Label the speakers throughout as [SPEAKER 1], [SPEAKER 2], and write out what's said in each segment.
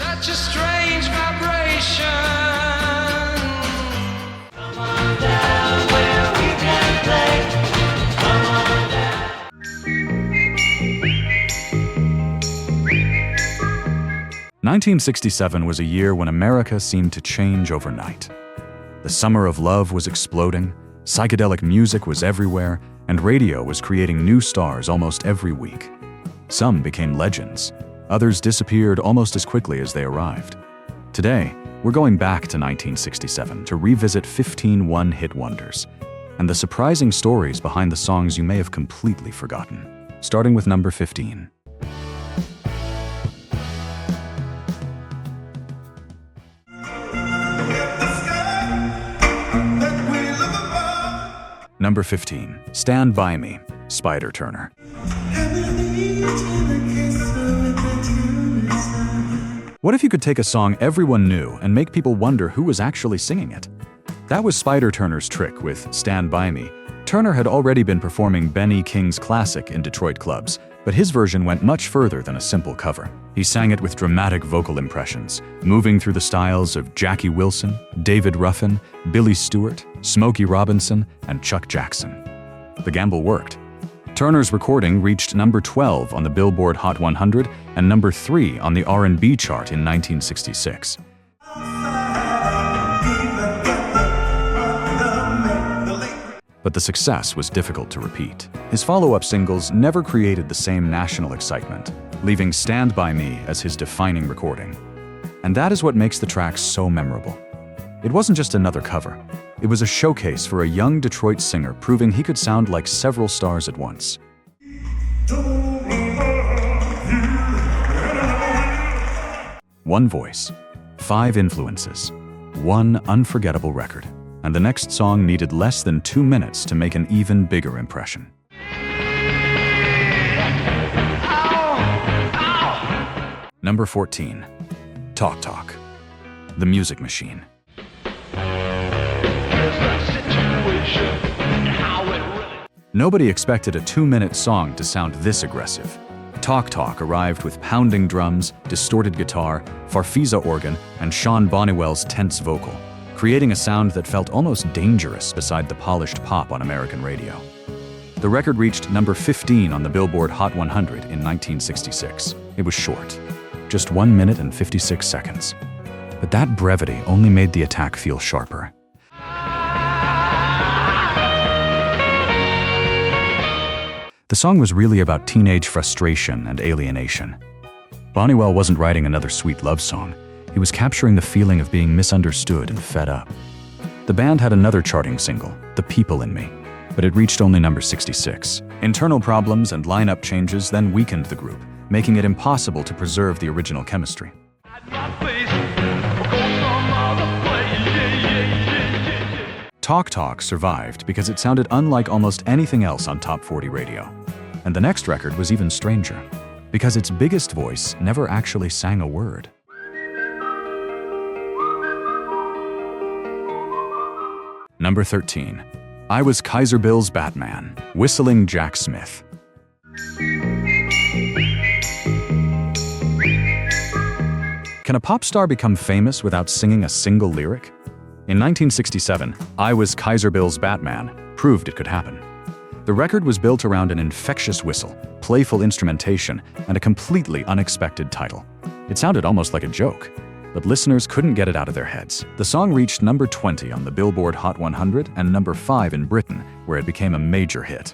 [SPEAKER 1] Such a strange vibration. Come on down where we can play. Come on down.
[SPEAKER 2] 1967 was a year when America seemed to change overnight. The summer of love was exploding, psychedelic music was everywhere, and radio was creating new stars almost every week. Some became legends. Others disappeared almost as quickly as they arrived. Today, we're going back to 1967 to revisit 15 one-hit wonders and the surprising stories behind the songs you may have completely forgotten. Starting with number 15. Number 15. Stand By Me, Spyder Turner. What if you could take a song everyone knew and make people wonder who was actually singing it? That was Spyder Turner's trick with Stand By Me. Turner had already been performing Benny King's classic in Detroit clubs, but his version went much further than a simple cover. He sang it with dramatic vocal impressions, moving through the styles of Jackie Wilson, David Ruffin, Billy Stewart, Smokey Robinson, and Chuck Jackson. The gamble worked. Turner's recording reached number 12 on the Billboard Hot 100 and number 3 on the R&B chart in 1966. But the success was difficult to repeat. His follow-up singles never created the same national excitement, leaving Stand By Me as his defining recording. And that is what makes the track so memorable. It wasn't just another cover. It was a showcase for a young Detroit singer proving he could sound like several stars at once. One voice, 5 influences, one unforgettable record. And the next song needed less than 2 minutes to make an even bigger impression. Number 14. Talk Talk, The Music Machine. Nobody expected a 2-minute song to sound this aggressive. Talk Talk arrived with pounding drums, distorted guitar, Farfisa organ, and Sean Bonniwell's tense vocal, creating a sound that felt almost dangerous beside the polished pop on American radio. The record reached number 15 on the Billboard Hot 100 in 1966. It was short, just 1 minute and 56 seconds. But that brevity only made the attack feel sharper. The song was really about teenage frustration and alienation. Bonniwell wasn't writing another sweet love song. He was capturing the feeling of being misunderstood and fed up. The band had another charting single, The People in Me, but it reached only number 66. Internal problems and lineup changes then weakened the group, making it impossible to preserve the original chemistry. Talk Talk survived because it sounded unlike almost anything else on Top 40 radio. And the next record was even stranger, because its biggest voice never actually sang a word. Number 13. I Was Kaiser Bill's Batman, Whistling Jack Smith. Can a pop star become famous without singing a single lyric? In 1967, I Was Kaiser Bill's Batman proved it could happen. The record was built around an infectious whistle, playful instrumentation, and a completely unexpected title. It sounded almost like a joke, but listeners couldn't get it out of their heads. The song reached number 20 on the Billboard Hot 100 and number 5 in Britain, where it became a major hit.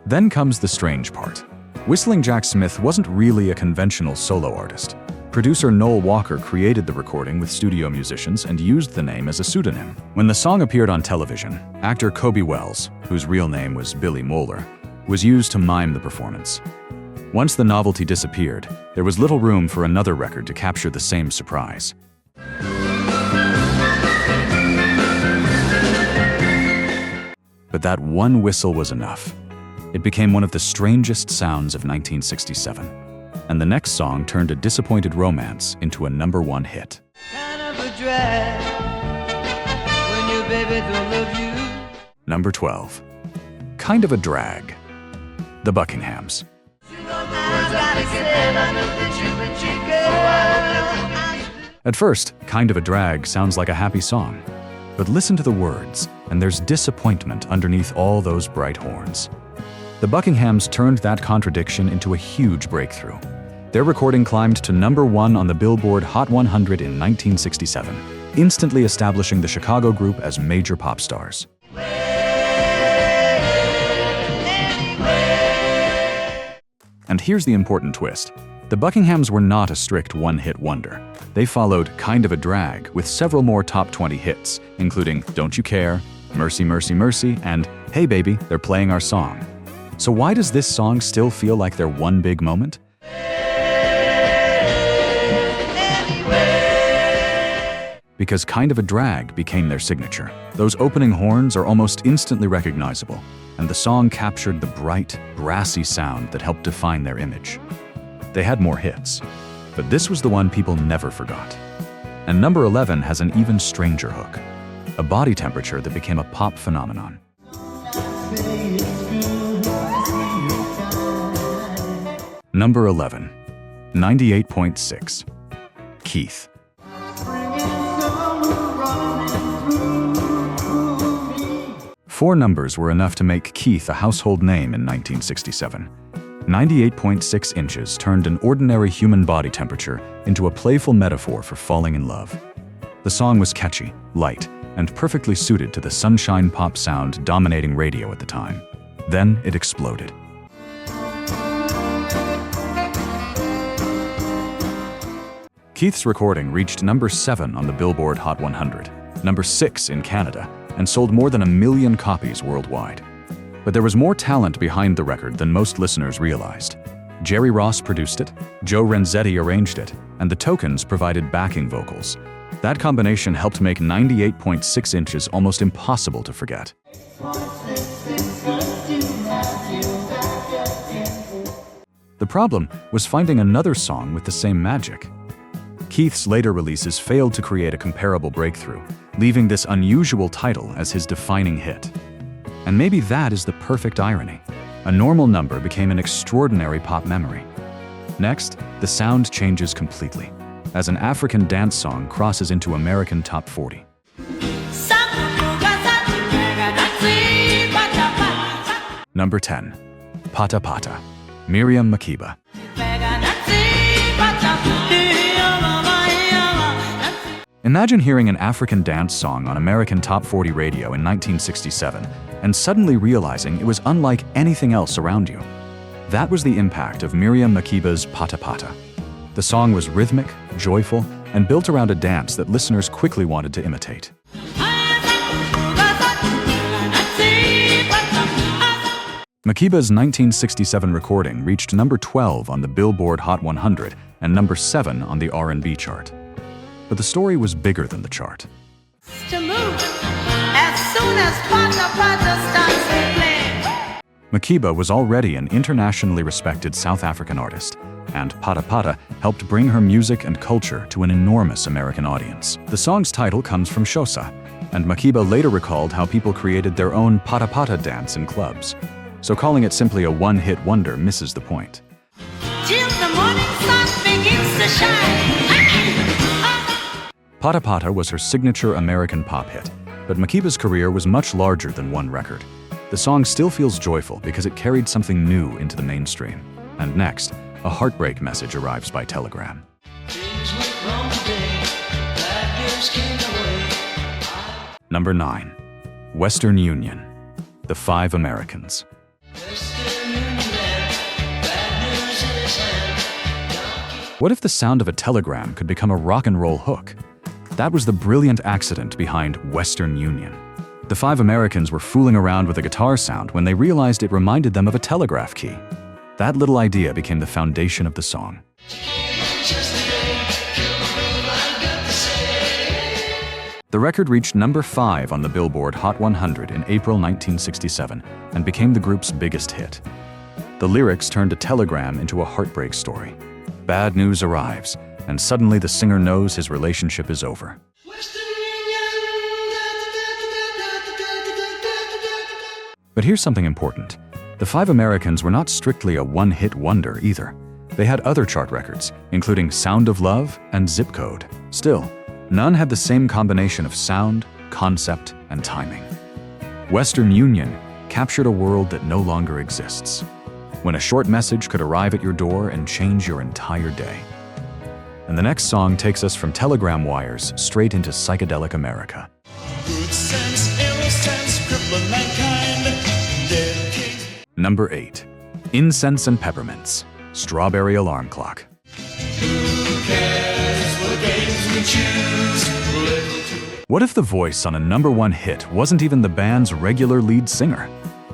[SPEAKER 2] Then comes the strange part. Whistling Jack Smith wasn't really a conventional solo artist. Producer Noel Walker created the recording with studio musicians and used the name as a pseudonym. When the song appeared on television, actor Kobe Wells, whose real name was Billy Moeller, was used to mime the performance. Once the novelty disappeared, there was little room for another record to capture the same surprise. But that one whistle was enough. It became one of the strangest sounds of 1967. And the next song turned a disappointed romance into a number 1 hit.
[SPEAKER 1] Kind of a drag when your baby don't love you.
[SPEAKER 2] Number 12. Kind of a Drag. the Buckinghams. At first, Kind of a Drag sounds like a happy song. But listen to the words, and there's disappointment underneath all those bright horns. The Buckinghams turned that contradiction into a huge breakthrough. Their recording climbed to #1 on the Billboard Hot 100 in 1967, instantly establishing the Chicago group as major pop stars. And here's the important twist. The Buckinghams were not a strict one-hit wonder. They followed Kind of a Drag with several more top 20 hits, including Don't You Care, Mercy, Mercy, Mercy, and Hey Baby, They're Playing Our Song. So why does this song still feel like their one big moment? Because Kind of a Drag became their signature. Those opening horns are almost instantly recognizable, and the song captured the bright, brassy sound that helped define their image. They had more hits, but this was the one people never forgot. And number 11 has an even stranger hook, a body temperature that became a pop phenomenon. Number 11, 98.6, Keith. Four numbers were enough to make Keith a household name in 1967. 98.6 inches turned an ordinary human body temperature into a playful metaphor for falling in love. The song was catchy, light, and perfectly suited to the sunshine pop sound dominating radio at the time. Then it exploded. Keith's recording reached number 7 on the Billboard Hot 100, number 6 in Canada, and sold more than 1 million copies worldwide. But there was more talent behind the record than most listeners realized. Jerry Ross produced it, Joe Renzetti arranged it, and the Tokens provided backing vocals. That combination helped make 98.6 inches almost impossible to forget. The problem was finding another song with the same magic. Keith's later releases failed to create a comparable breakthrough, leaving this unusual title as his defining hit. And maybe that is the perfect irony. A normal number became an extraordinary pop memory. Next, the sound changes completely, as an African dance song crosses into American Top 40. Number 10, Pata Pata, Miriam Makeba. Imagine hearing an African dance song on American Top 40 radio in 1967 and suddenly realizing it was unlike anything else around you. That was the impact of Miriam Makeba's Pata Pata. The song was rhythmic, joyful, and built around a dance that listeners quickly wanted to imitate. Makeba's 1967 recording reached number 12 on the Billboard Hot 100 and number 7 on the R&B chart. But the story was bigger than the chart.
[SPEAKER 3] To move as soon as Pata Pata starts to play.
[SPEAKER 2] Makeba was already an internationally respected South African artist, and Pata Pata helped bring her music and culture to an enormous American audience. The song's title comes from Xhosa, and Makeba later recalled how people created their own Pata Pata dance in clubs. So calling it simply a one-hit wonder misses the point.
[SPEAKER 3] Till the morning sun begins to shine.
[SPEAKER 2] Pata Pata was her signature American pop hit, but Makeba's career was much larger than one record. The song still feels joyful because it carried something new into the mainstream. And next, a heartbreak message arrives by telegram. Number 9, Western Union, The Five Americans. What if the sound of a telegram could become a rock and roll hook? That was the brilliant accident behind Western Union. The Five Americans were fooling around with a guitar sound when they realized it reminded them of a telegraph key. That little idea became the foundation of the song. The record reached number 5 on the Billboard Hot 100 in April 1967 and became the group's biggest hit. The lyrics turned a telegram into a heartbreak story. Bad news arrives, and suddenly the singer knows his relationship is over. But here's something important. The Five Americans were not strictly a one-hit wonder either. They had other chart records, including Sound of Love and Zip Code. Still, none had the same combination of sound, concept, and timing. Western Union captured a world that no longer exists, when a short message could arrive at your door and change your entire day. And the next song takes us from telegram wires straight into psychedelic America.
[SPEAKER 4] Good sense, innocence, crippling mankind, dead king.
[SPEAKER 2] Number 8. Incense and Peppermints, Strawberry Alarm Clock.
[SPEAKER 4] Who cares what games we choose? Little too
[SPEAKER 2] What if the voice on a #1 hit wasn't even the band's regular lead singer?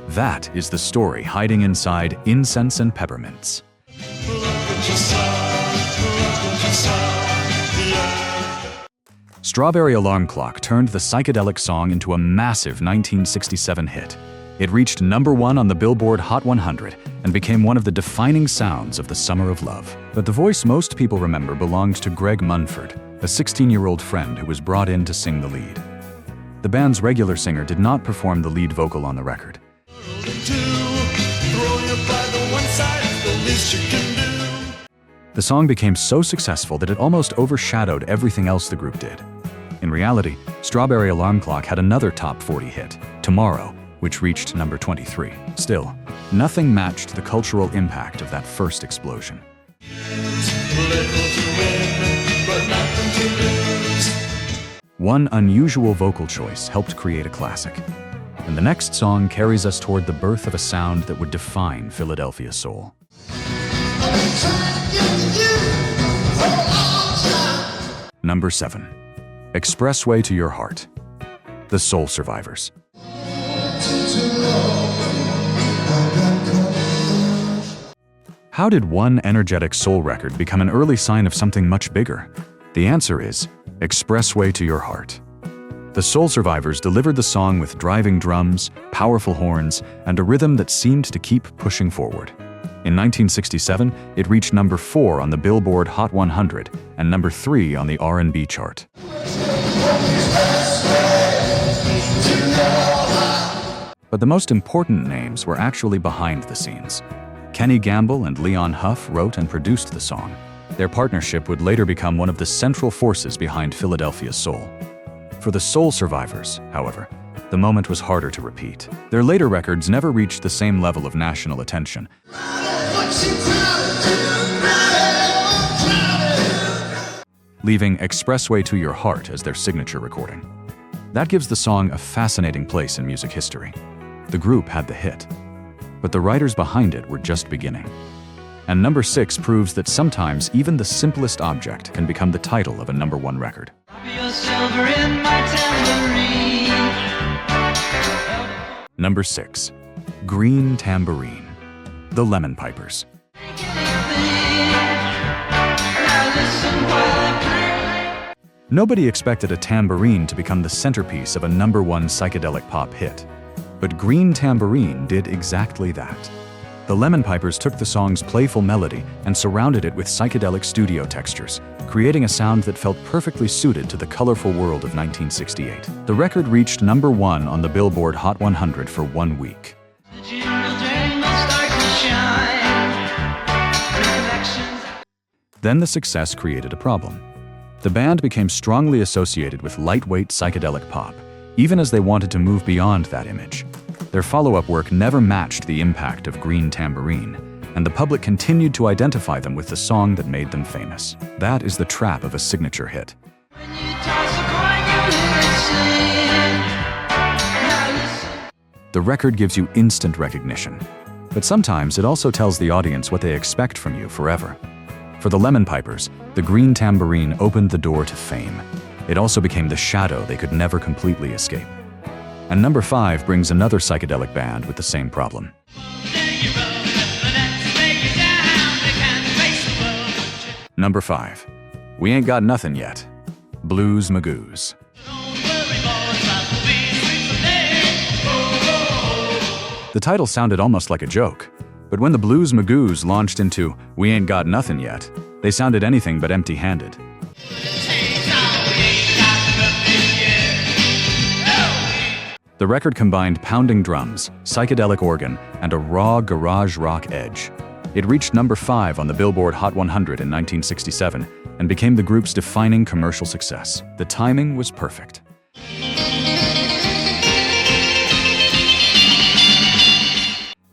[SPEAKER 2] That is the story hiding inside Incense and Peppermints.
[SPEAKER 4] look what you saw, look what you saw, yeah.
[SPEAKER 2] Strawberry Alarm Clock turned the psychedelic song into a massive 1967 hit. It reached #1 on the Billboard Hot 100 and became one of the defining sounds of the Summer of Love. But the voice most people remember belonged to Greg Munford, a 16-year-old friend who was brought in to sing the lead. The band's regular singer did not perform the lead vocal on the record. The song became so successful that it almost overshadowed everything else the group did. In reality, Strawberry Alarm Clock had another top 40 hit, Tomorrow, which reached #23. Still, nothing matched the cultural impact of that first explosion. One unusual vocal choice helped create a classic. And the next song carries us toward the birth of a sound that would define Philadelphia soul. Number 7. Expressway to Your Heart, The Soul Survivors. How did one energetic soul record become an early sign of something much bigger? The answer is Expressway to Your Heart. The Soul Survivors delivered the song with driving drums, powerful horns, and a rhythm that seemed to keep pushing forward. In 1967, it reached #4 on the Billboard Hot 100 and #3 on the R&B chart. But the most important names were actually behind the scenes. Kenny Gamble and Leon Huff wrote and produced the song. Their partnership would later become one of the central forces behind Philadelphia soul. For the Soul Survivors, however, the moment was harder to repeat. Their later records never reached the same level of national attention, leaving Expressway to Your Heart as their signature recording. That gives the song a fascinating place in music history. The group had the hit, but the writers behind it were just beginning. And number 6 proves that sometimes even the simplest object can become the title of a #1 record.
[SPEAKER 1] Your silver in my tambourine.
[SPEAKER 2] Number 6. Green Tambourine, The Lemon Pipers.
[SPEAKER 1] Now listen while I play.
[SPEAKER 2] Nobody expected a tambourine to become the centerpiece of a #1 psychedelic pop hit. But Green Tambourine did exactly that. The Lemon Pipers took the song's playful melody and surrounded it with psychedelic studio textures, creating a sound that felt perfectly suited to the colorful world of 1968. The record reached #1 on the Billboard Hot 100 for 1 week.
[SPEAKER 1] The jingle jangle starts to shine. Recollections.
[SPEAKER 2] Then the success created a problem. The band became strongly associated with lightweight psychedelic pop, even as they wanted to move beyond that image. Their follow-up work never matched the impact of Green Tambourine, and the public continued to identify them with the song that made them famous. That is the trap of a signature hit.
[SPEAKER 1] When you toss a coin, you hear it sing. Now listen.
[SPEAKER 2] The record gives you instant recognition, but sometimes it also tells the audience what they expect from you forever. For the Lemon Pipers, the Green Tambourine opened the door to fame. It also became the shadow they could never completely escape. And number 5 brings another psychedelic band with the same problem. Number 5. We Ain't Got Nothing Yet, Blues Magoos. The title sounded almost like a joke, but when the Blues Magoos launched into We Ain't Got Nothing Yet, they sounded anything but empty-handed. The record combined pounding drums, psychedelic organ, and a raw garage rock edge. It reached number 5 on the Billboard Hot 100 in 1967 and became the group's defining commercial success. The timing was perfect.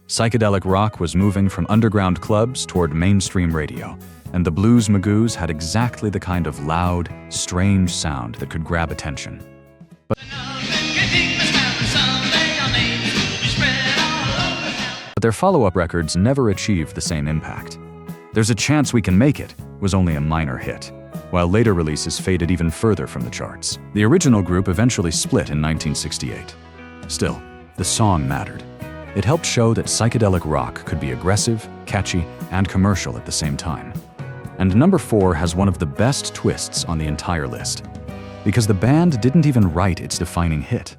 [SPEAKER 2] Psychedelic rock was moving from underground clubs toward mainstream radio, and the blues Magoos had exactly the kind of loud, strange sound that could grab attention. But their follow-up records never achieved the same impact. There's a Chance We Can Make It was only a minor hit, while later releases faded even further from the charts. The original group eventually split in 1968. Still, the song mattered. It helped show that psychedelic rock could be aggressive, catchy, and commercial at the same time. And number 4 has one of the best twists on the entire list, because the band didn't even write its defining hit.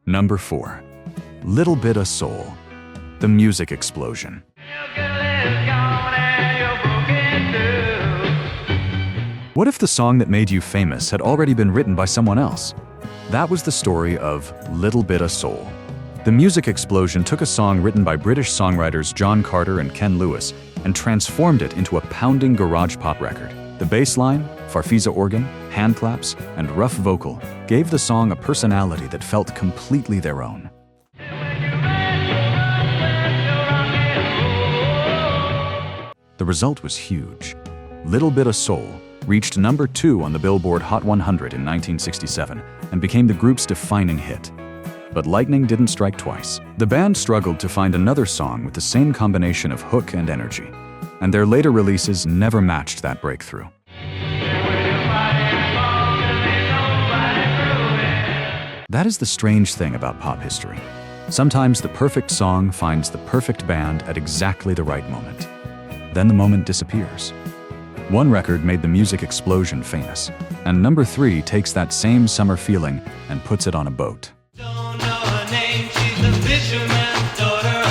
[SPEAKER 2] Number 4. Little Bit of Soul. The music explosion. What if the song that made you famous had already been written by someone else? That was the story of Little Bit of Soul. The music explosion took a song written by British songwriters John Carter and Ken Lewis and transformed it into a pounding garage pop record. The bass line, farfisa organ, hand claps, and rough vocal gave the song a personality that felt completely their own. The result was huge. Little Bit of Soul reached number 2 on the Billboard Hot 100 in 1967 and became the group's defining hit. But lightning didn't strike twice. The band struggled to find another song with the same combination of hook and energy, and their later releases never matched that breakthrough. That is the strange thing about pop history. Sometimes the perfect song finds the perfect band at exactly the right moment. Then the moment disappears. One record made the music explosion famous, and number 3 takes that same summer feeling and puts it on a boat.
[SPEAKER 1] Don't know her name, she's a fisherman's daughter.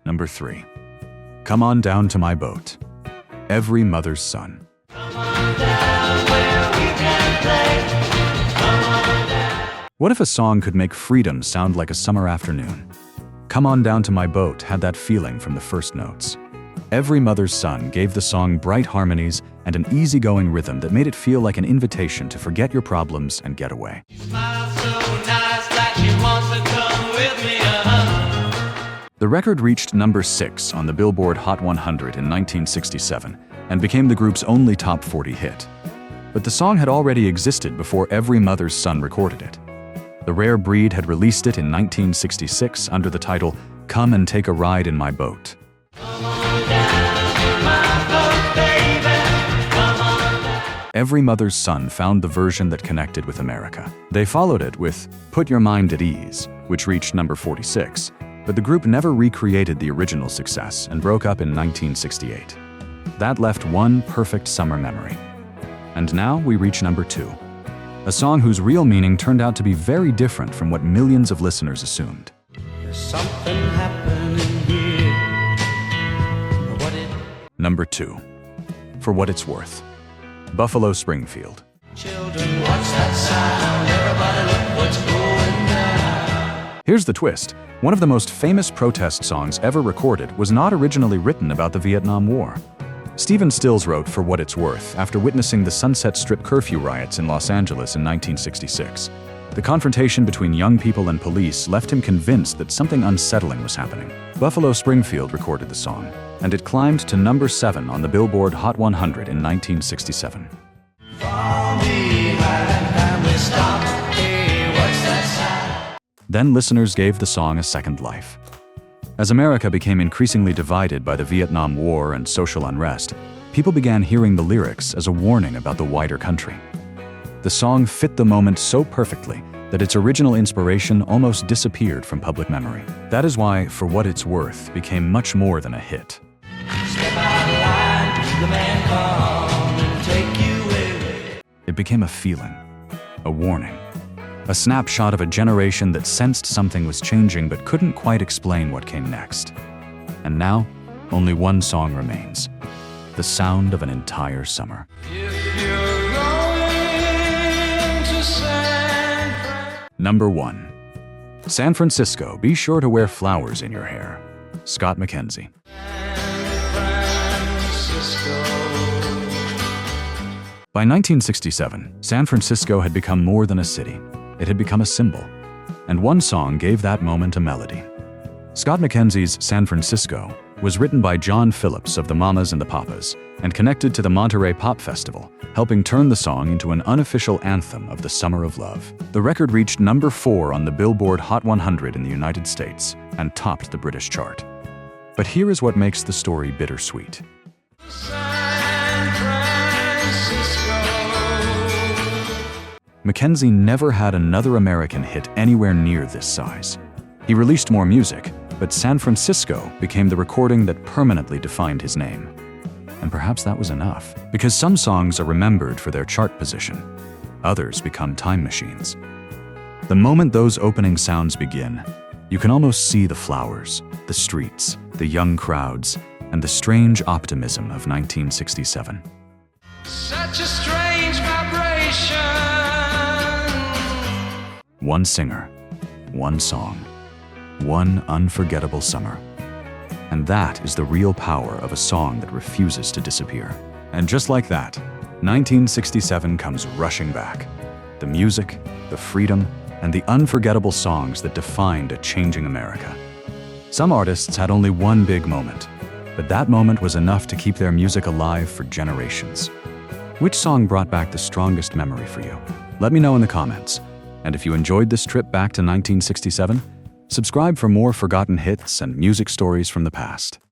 [SPEAKER 2] Number 3. Come On Down to My Boat. Every Mother's Son.
[SPEAKER 1] Come on down where we can play. Come on down.
[SPEAKER 2] What if a song could make freedom sound like a summer afternoon? Come On Down to My Boat had that feeling from the first notes. Every Mother's Son gave the song bright harmonies and an easygoing rhythm that made it feel like an invitation to forget your problems and get away.
[SPEAKER 1] Smiles so nice like she wants to come with me,
[SPEAKER 2] The record reached number 6 on the Billboard Hot 100 in 1967 and became the group's only top 40 hit. But the song had already existed before Every Mother's Son recorded it. The Rare Breed had released it in 1966 under the title Come and Take a Ride in My Boat. Every Mother's Son found the version that connected with America. They followed it with Put Your Mind at Ease, which reached number 46, but the group never recreated the original success and broke up in 1968. That left one perfect summer memory. And now we reach number 2, a song whose real meaning turned out to be very different from what millions of listeners assumed.
[SPEAKER 4] There's something happening here. What it
[SPEAKER 2] Number 2, For What It's Worth. Buffalo Springfield.
[SPEAKER 4] children, what's that sound? Everybody look what's going down.
[SPEAKER 2] Here's the twist. One of the most famous protest songs ever recorded was not originally written about the Vietnam War. Stephen Stills wrote For What It's Worth after witnessing the Sunset Strip curfew riots in Los Angeles in 1966. The confrontation between young people and police left him convinced that something unsettling was happening. Buffalo Springfield recorded the song, and it climbed to number 7 on the Billboard Hot 100 in 1967.
[SPEAKER 4] Fall behind and we stop. Hey, what's that sound?
[SPEAKER 2] Then listeners gave the song a second life. As America became increasingly divided by the Vietnam War and social unrest, people began hearing the lyrics as a warning about the wider country. The song fit the moment so perfectly that its original inspiration almost disappeared from public memory. That is why For What It's Worth became much more than a hit.
[SPEAKER 4] Step out of line, the man come and take you away.
[SPEAKER 2] It became a feeling, a warning, a snapshot of a generation that sensed something was changing but couldn't quite explain what came next. And now, only one song remains, the sound of an entire summer.
[SPEAKER 1] If you're
[SPEAKER 2] Number 1. San Francisco, be sure to wear flowers in your hair. Scott McKenzie. By 1967, San Francisco had become more than a city. It had become a symbol. And one song gave that moment a melody. Scott McKenzie's San Francisco was written by John Phillips of the Mamas and the Papas and connected to the Monterey Pop Festival, helping turn the song into an unofficial anthem of the Summer of Love. The record reached number 4 on the Billboard Hot 100 in the United States and topped the British chart. But here is what makes the story bittersweet. McKenzie never had another American hit anywhere near this size. He released more music, but San Francisco became the recording that permanently defined his name. And perhaps that was enough, because some songs are remembered for their chart position. Others become time machines. The moment those opening sounds begin, you can almost see the flowers, the streets, the young crowds, and the strange optimism of 1967.
[SPEAKER 4] Such a strange vibration.
[SPEAKER 2] One singer, one song, one unforgettable summer. And that is the real power of a song that refuses to disappear. And just like that, 1967 comes rushing back. The music, the freedom, and the unforgettable songs that defined a changing America. Some artists had only one big moment, but that moment was enough to keep their music alive for generations. Which song brought back the strongest memory for you? Let me know in the comments. And if you enjoyed this trip back to 1967, subscribe for more forgotten hits and music stories from the past.